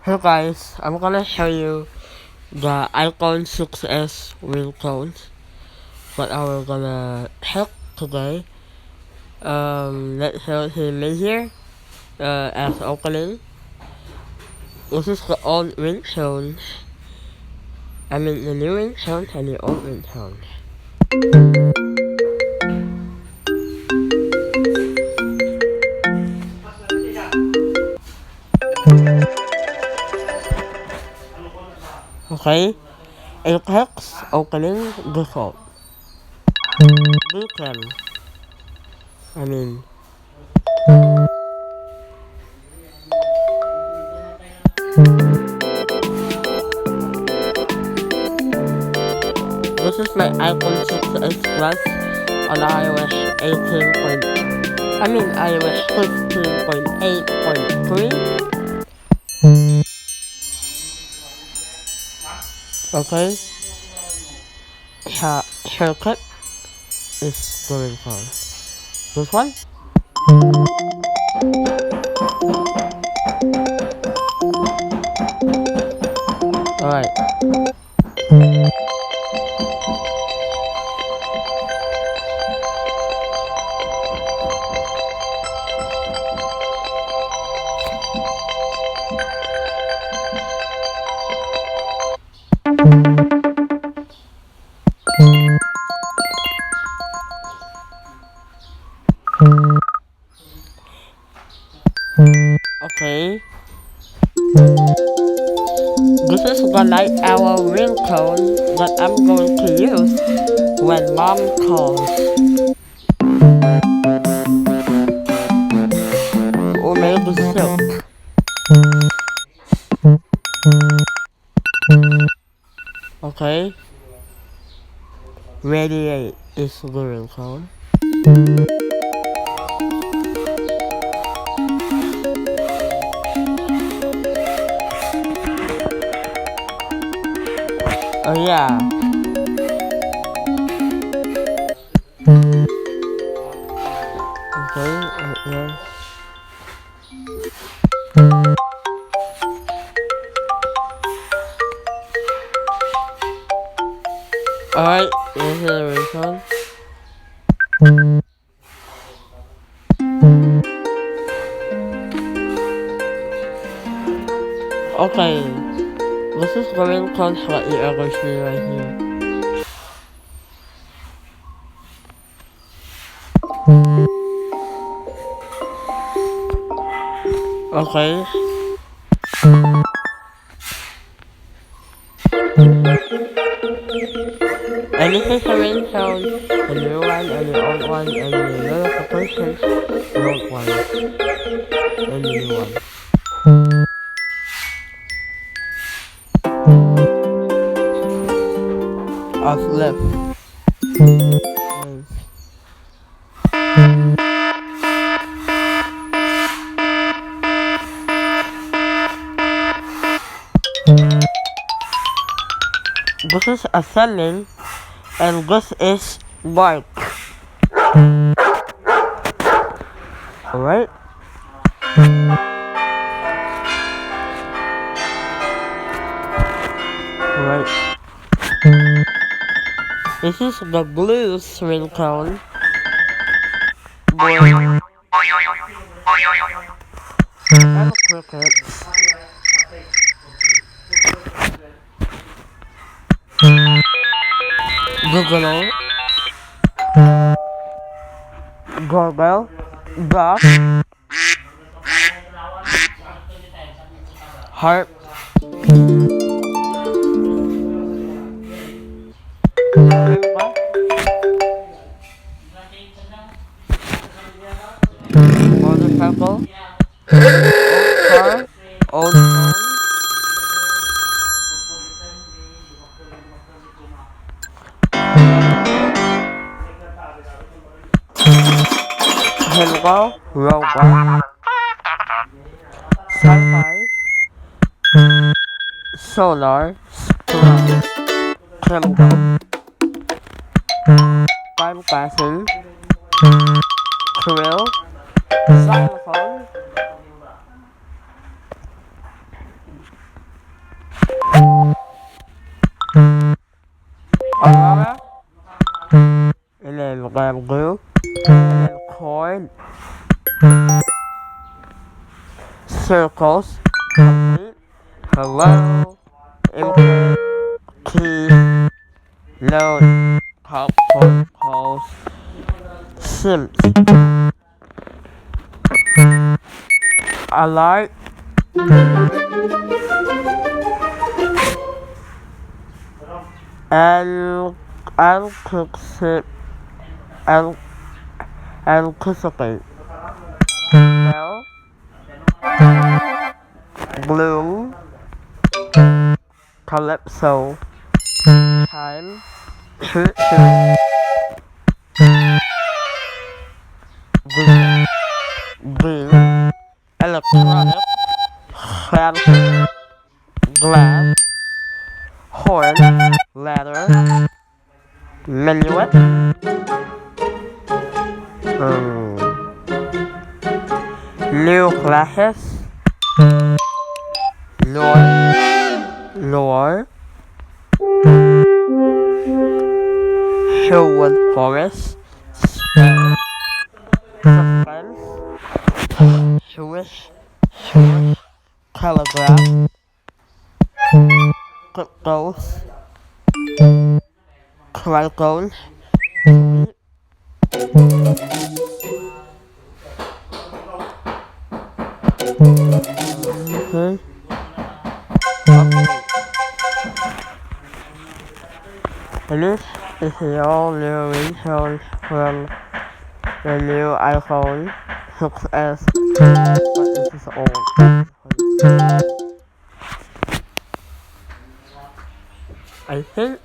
Hey guys, I'm gonna show you the iPhone 6s ringtones. What are we gonna hack today? Let's show him in here as opening. This is the old ringtone. I mean the new ringtone and the old ringtone. Okay, it hacks opening default. Beacon. I mean this is my iPhone 6s Plus on iOS 18. iOS 15.8.3. Okay, shortcut is going for this one. Alright. Okay. This is the night hour ringtone that I'm going to use when mom calls. Or maybe silk. Okay. Radiate is the ringtone. Oh yeah. Okay, yes. Alright, this is the ringtone. Okay, this is the ringtone that you ever see right here. Okay. And this is the ringtone, the new one, and the old one, and the notifications, the old one, and the new one. Off left. This is ascending, and this is bark. Alright? Alright. This is the blues ringtone. And crickets. Google. Doorbell. Dog. Harp. Motorcycle. Old car. Old phone. Hello, robot. Sci-fi. Solar. Scrum. Chemical. Time passing. Krill. Xylophone. hologram glue, and then coin, circles, complete, hello, import, key, note, pop, calls, sims, alert, and anticipate, and anticipate, well, bloom, calypso, time, shoot, green, electronic, fancy, glass, horn, ladder, minuet, new classes, lore, human forest, spell, suspense, swish, telegraph, cryptos, crackled, okay. And this is your new ringtone from the new iPhone 6s, but this is old. I think